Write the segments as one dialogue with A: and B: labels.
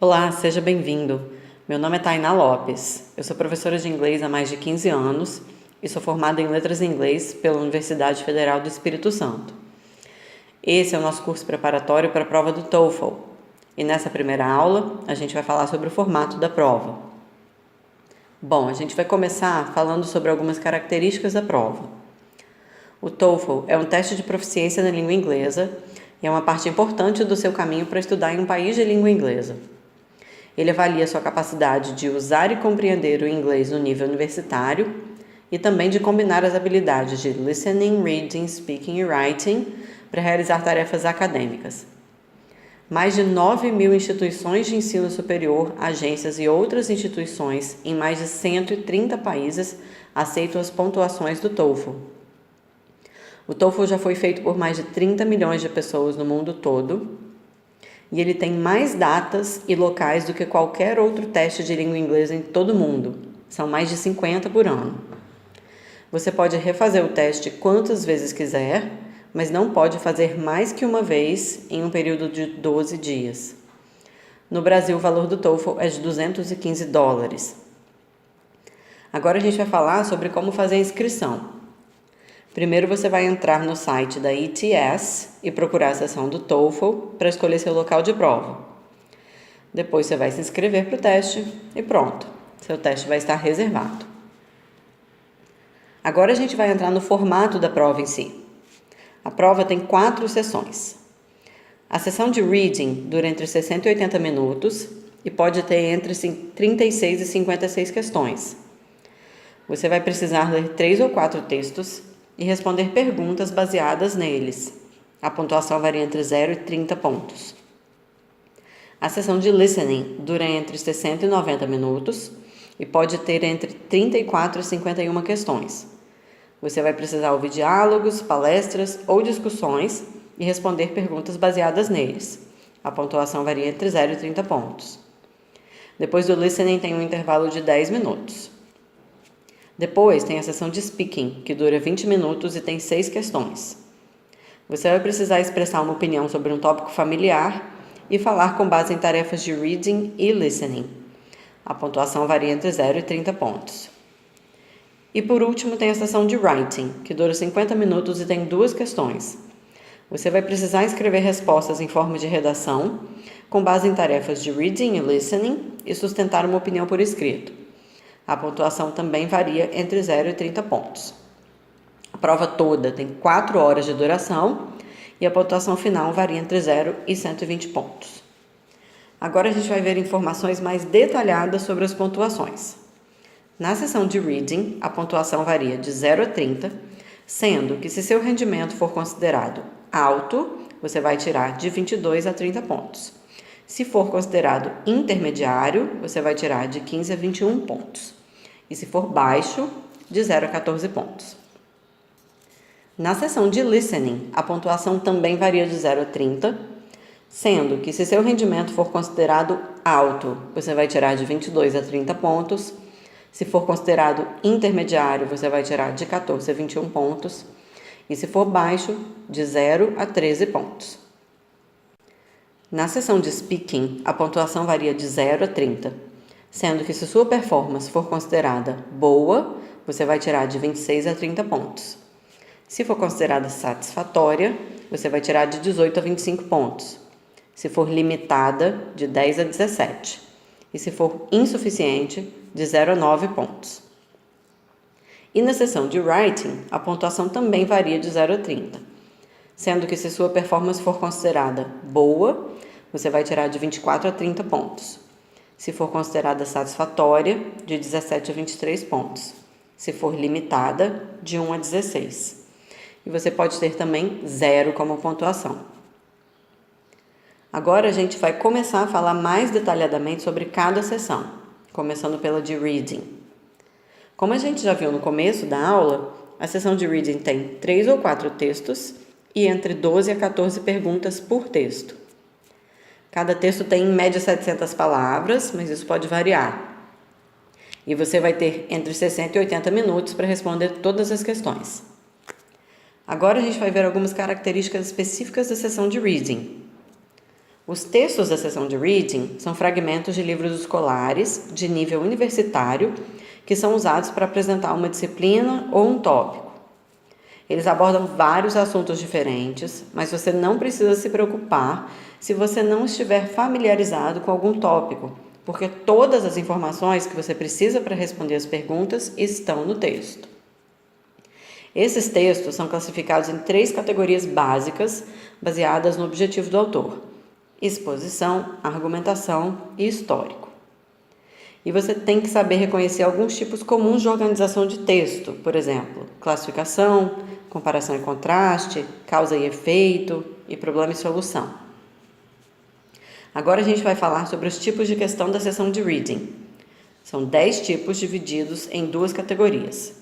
A: Olá, seja bem-vindo. Meu nome é Tainá Lopes. Eu sou professora de inglês há mais de 15 anos e sou formada em Letras em Inglês pela Universidade Federal do Espírito Santo. Esse é o nosso curso preparatório para a prova do TOEFL. E nessa primeira aula, a gente vai falar sobre o formato da prova. Bom, a gente vai começar falando sobre algumas características da prova. O TOEFL é um teste de proficiência na língua inglesa e é uma parte importante do seu caminho para estudar em um país de língua inglesa. Ele avalia sua capacidade de usar e compreender o inglês no nível universitário e também de combinar as habilidades de listening, reading, speaking e writing para realizar tarefas acadêmicas. Mais de 9.000 instituições de ensino superior, agências e outras instituições em mais de 130 países aceitam as pontuações do TOEFL. O TOEFL já foi feito por mais de 30 milhões de pessoas no mundo todo e ele tem mais datas e locais do que qualquer outro teste de língua inglesa em todo o mundo. São mais de 50 por ano. Você pode refazer o teste quantas vezes quiser, mas não pode fazer mais que uma vez em um período de 12 dias. No Brasil, o valor do TOEFL é de $215. Agora a gente vai falar sobre como fazer a inscrição. Primeiro você vai entrar no site da ETS e procurar a seção do TOEFL para escolher seu local de prova. Depois você vai se inscrever para o teste e pronto, seu teste vai estar reservado. Agora a gente vai entrar no formato da prova em si. A prova tem 4 sessões. A sessão de reading dura entre 60 e 80 minutos e pode ter entre 36 e 56 questões. Você vai precisar ler 3 ou 4 textos e responder perguntas baseadas neles. A pontuação varia entre 0 e 30 pontos. A sessão de listening dura entre 60 e 90 minutos e pode ter entre 34 e 51 questões. Você vai precisar ouvir diálogos, palestras ou discussões e responder perguntas baseadas neles. A pontuação varia entre 0 e 30 pontos. Depois do listening tem um intervalo de 10 minutos. Depois tem a sessão de speaking, que dura 20 minutos e tem 6 questões. Você vai precisar expressar uma opinião sobre um tópico familiar e falar com base em tarefas de reading e listening. A pontuação varia entre 0 e 30 pontos. E por último tem a sessão de writing, que dura 50 minutos e tem 2 questões. Você vai precisar escrever respostas em forma de redação, com base em tarefas de reading e listening e sustentar uma opinião por escrito. A pontuação também varia entre 0 e 30 pontos. A prova toda tem 4 horas de duração e a pontuação final varia entre 0 e 120 pontos. Agora a gente vai ver informações mais detalhadas sobre as pontuações. Na sessão de reading, a pontuação varia de 0 a 30, sendo que se seu rendimento for considerado alto, você vai tirar de 22 a 30 pontos. Se for considerado intermediário, você vai tirar de 15 a 21 pontos. E se for baixo, de 0 a 14 pontos. Na sessão de listening, a pontuação também varia de 0 a 30, sendo que se seu rendimento for considerado alto, você vai tirar de 22 a 30 pontos. Se for considerado intermediário, você vai tirar de 14 a 21 pontos. E se for baixo, de 0 a 13 pontos. Na sessão de speaking, a pontuação varia de 0 a 30, sendo que se sua performance for considerada boa, você vai tirar de 26 a 30 pontos. Se for considerada satisfatória, você vai tirar de 18 a 25 pontos. Se for limitada, de 10 a 17. E se for insuficiente, de 0 a 9 pontos. E na sessão de writing, a pontuação também varia de 0 a 30, sendo que se sua performance for considerada boa, você vai tirar de 24 a 30 pontos. Se for considerada satisfatória, de 17 a 23 pontos. Se for limitada, de 1 a 16. E você pode ter também 0 como pontuação. Agora a gente vai começar a falar mais detalhadamente sobre cada sessão, começando pela de reading. Como a gente já viu no começo da aula, a sessão de reading tem 3 ou 4 textos e entre 12 a 14 perguntas por texto. Cada texto tem em média 700 palavras, mas isso pode variar. E você vai ter entre 60 e 80 minutos para responder todas as questões. Agora a gente vai ver algumas características específicas da sessão de reading. Os textos da sessão de reading são fragmentos de livros escolares de nível universitário que são usados para apresentar uma disciplina ou um tópico. Eles abordam vários assuntos diferentes, mas você não precisa se preocupar se você não estiver familiarizado com algum tópico, porque todas as informações que você precisa para responder as perguntas estão no texto. Esses textos são classificados em 3 categorias básicas, baseadas no objetivo do autor: exposição, argumentação e histórico. E você tem que saber reconhecer alguns tipos comuns de organização de texto, por exemplo, classificação, comparação e contraste, causa e efeito e problema e solução. Agora a gente vai falar sobre os tipos de questão da sessão de reading. São 10 tipos divididos em 2 categorias.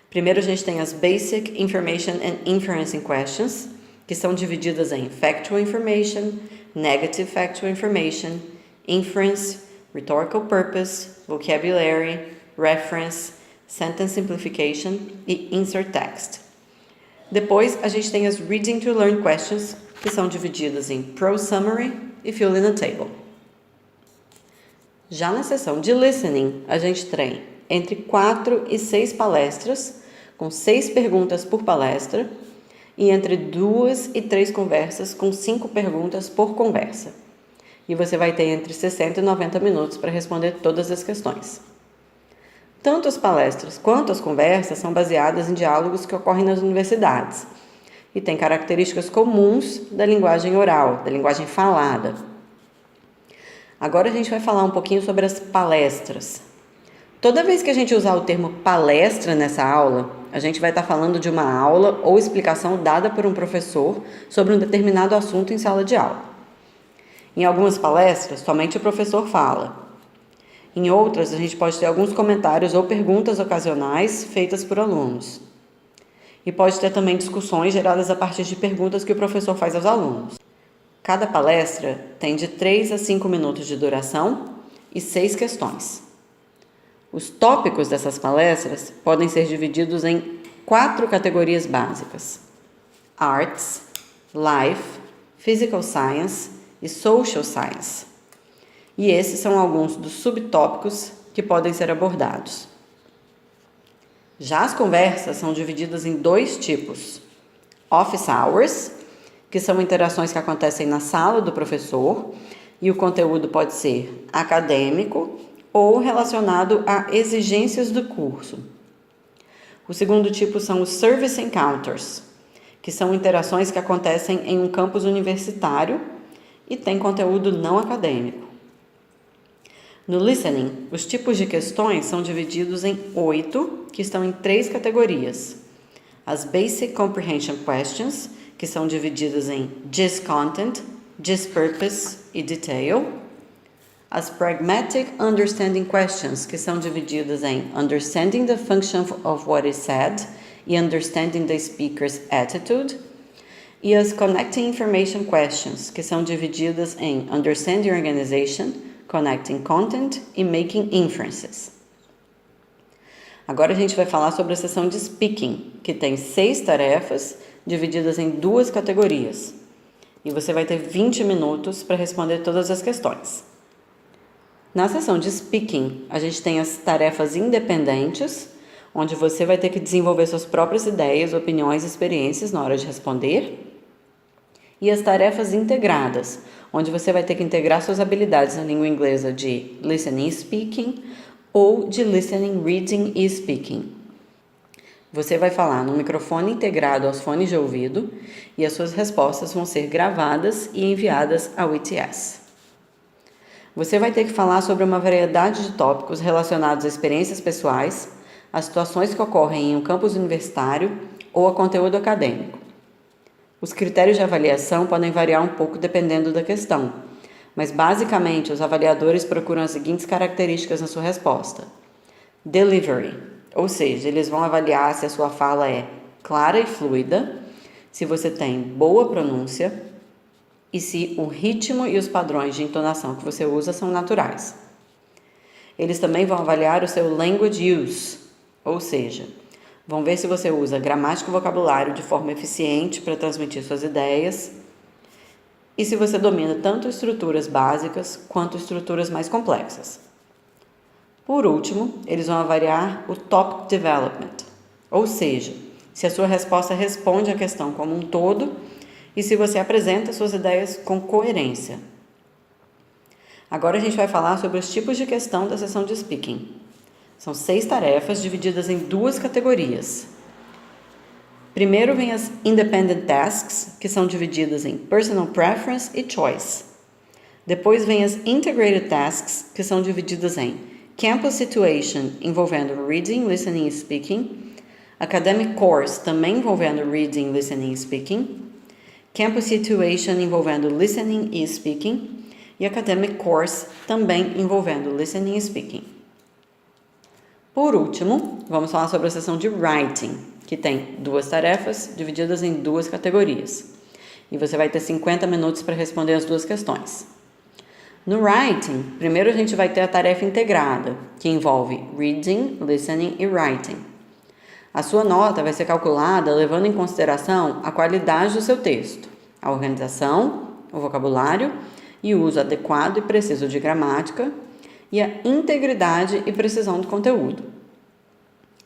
A: Primeiro a gente tem as Basic Information and Inferencing Questions, que são divididas em Factual Information, Negative Factual Information, Inference, Rhetorical Purpose, Vocabulary, Reference, Sentence Simplification e Insert Text. Depois, a gente tem as Reading to Learn Questions, que são divididas em Prose Summary e Fill in a Table. Já na sessão de Listening, a gente tem entre 4 e 6 palestras, com 6 perguntas por palestra, e entre 2 e 3 conversas, com 5 perguntas por conversa. E você vai ter entre 60 e 90 minutos para responder todas as questões. Tanto as palestras quanto as conversas são baseadas em diálogos que ocorrem nas universidades e têm características comuns da linguagem oral, da linguagem falada. Agora a gente vai falar um pouquinho sobre as palestras. Toda vez que a gente usar o termo palestra nessa aula, a gente vai estar falando de uma aula ou explicação dada por um professor sobre um determinado assunto em sala de aula. Em algumas palestras, somente o professor fala. Em outras, a gente pode ter alguns comentários ou perguntas ocasionais feitas por alunos. E pode ter também discussões geradas a partir de perguntas que o professor faz aos alunos. Cada palestra tem de 3 a 5 minutos de duração e 6 questões. Os tópicos dessas palestras podem ser divididos em 4 categorias básicas: Arts, Life, Physical Science e Social Science. E esses são alguns dos subtópicos que podem ser abordados. Já as conversas são divididas em 2 tipos: Office Hours, que são interações que acontecem na sala do professor, e o conteúdo pode ser acadêmico ou relacionado a exigências do curso. O segundo tipo são os Service Encounters, que são interações que acontecem em um campus universitário e tem conteúdo não acadêmico. No Listening, os tipos de questões são divididos em 8, que estão em 3 categorias. As Basic Comprehension Questions, que são divididas em Gist Content, Gist Purpose e Detail. As Pragmatic Understanding Questions, que são divididas em Understanding the Function of what is said e Understanding the Speaker's Attitude. E as Connecting Information Questions, que são divididas em Understanding Organization, Connecting Content e Making Inferences. Agora a gente vai falar sobre a sessão de Speaking, que tem 6 tarefas divididas em 2 categorias. E você vai ter 20 minutos para responder todas as questões. Na sessão de Speaking, a gente tem as tarefas independentes, onde você vai ter que desenvolver suas próprias ideias, opiniões e experiências na hora de responder. E as tarefas integradas, onde você vai ter que integrar suas habilidades na língua inglesa de Listening e Speaking ou de Listening, Reading e Speaking. Você vai falar no microfone integrado aos fones de ouvido e as suas respostas vão ser gravadas e enviadas ao ETS. Você vai ter que falar sobre uma variedade de tópicos relacionados a experiências pessoais, a situações que ocorrem em um campus universitário ou a conteúdo acadêmico. Os critérios de avaliação podem variar um pouco dependendo da questão, mas basicamente os avaliadores procuram as seguintes características na sua resposta. Delivery, ou seja, eles vão avaliar se a sua fala é clara e fluida, se você tem boa pronúncia e se o ritmo e os padrões de entonação que você usa são naturais. Eles também vão avaliar o seu language use, ou seja, vão ver se você usa gramática e vocabulário de forma eficiente para transmitir suas ideias e se você domina tanto estruturas básicas quanto estruturas mais complexas. Por último, eles vão avaliar o Topic Development, ou seja, se a sua resposta responde à questão como um todo e se você apresenta suas ideias com coerência. Agora a gente vai falar sobre os tipos de questão da sessão de speaking. São 6 tarefas divididas em 2 categorias. Primeiro vem as Independent Tasks, que são divididas em Personal Preference e Choice. Depois vem as Integrated Tasks, que são divididas em Campus Situation, envolvendo Reading, Listening e Speaking. Academic Course, também envolvendo Reading, Listening e Speaking. Campus Situation, envolvendo Listening e Speaking. E Academic Course, também envolvendo Listening e Speaking. Por último, vamos falar sobre a sessão de Writing, que tem 2 tarefas divididas em 2 categorias. E você vai ter 50 minutos para responder as 2 questões. No Writing, primeiro a gente vai ter a tarefa integrada, que envolve Reading, Listening e Writing. A sua nota vai ser calculada levando em consideração a qualidade do seu texto, a organização, o vocabulário e o uso adequado e preciso de gramática e a integridade e precisão do conteúdo.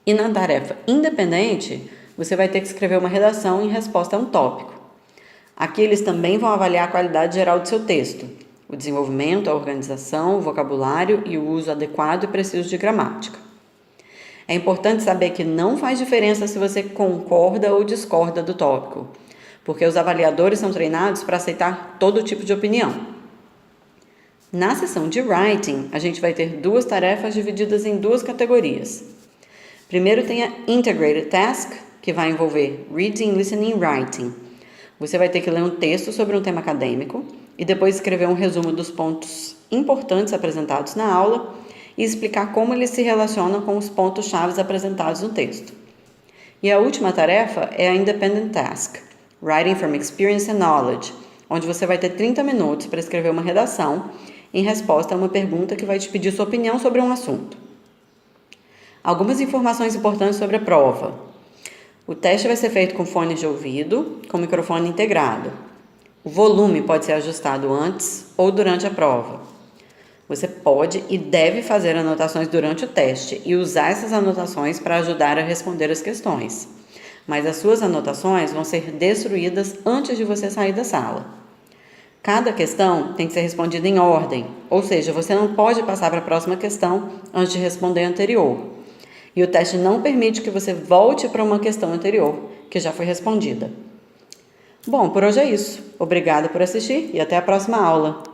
A: E na tarefa independente, você vai ter que escrever uma redação em resposta a um tópico. Aqui eles também vão avaliar a qualidade geral do seu texto, o desenvolvimento, a organização, o vocabulário e o uso adequado e preciso de gramática. É importante saber que não faz diferença se você concorda ou discorda do tópico, porque os avaliadores são treinados para aceitar todo tipo de opinião. Na sessão de Writing, a gente vai ter 2 tarefas divididas em 2 categorias. Primeiro tem a Integrated Task, que vai envolver Reading, Listening e Writing. Você vai ter que ler um texto sobre um tema acadêmico e depois escrever um resumo dos pontos importantes apresentados na aula e explicar como eles se relacionam com os pontos-chave apresentados no texto. E a última tarefa é a Independent Task, Writing from Experience and Knowledge, onde você vai ter 30 minutos para escrever uma redação em resposta a uma pergunta que vai te pedir sua opinião sobre um assunto. Algumas informações importantes sobre a prova. O teste vai ser feito com fones de ouvido, com microfone integrado. O volume pode ser ajustado antes ou durante a prova. Você pode e deve fazer anotações durante o teste e usar essas anotações para ajudar a responder as questões. Mas as suas anotações vão ser destruídas antes de você sair da sala. Cada questão tem que ser respondida em ordem, ou seja, você não pode passar para a próxima questão antes de responder a anterior. E o teste não permite que você volte para uma questão anterior, que já foi respondida. Bom, por hoje é isso. Obrigada por assistir e até a próxima aula.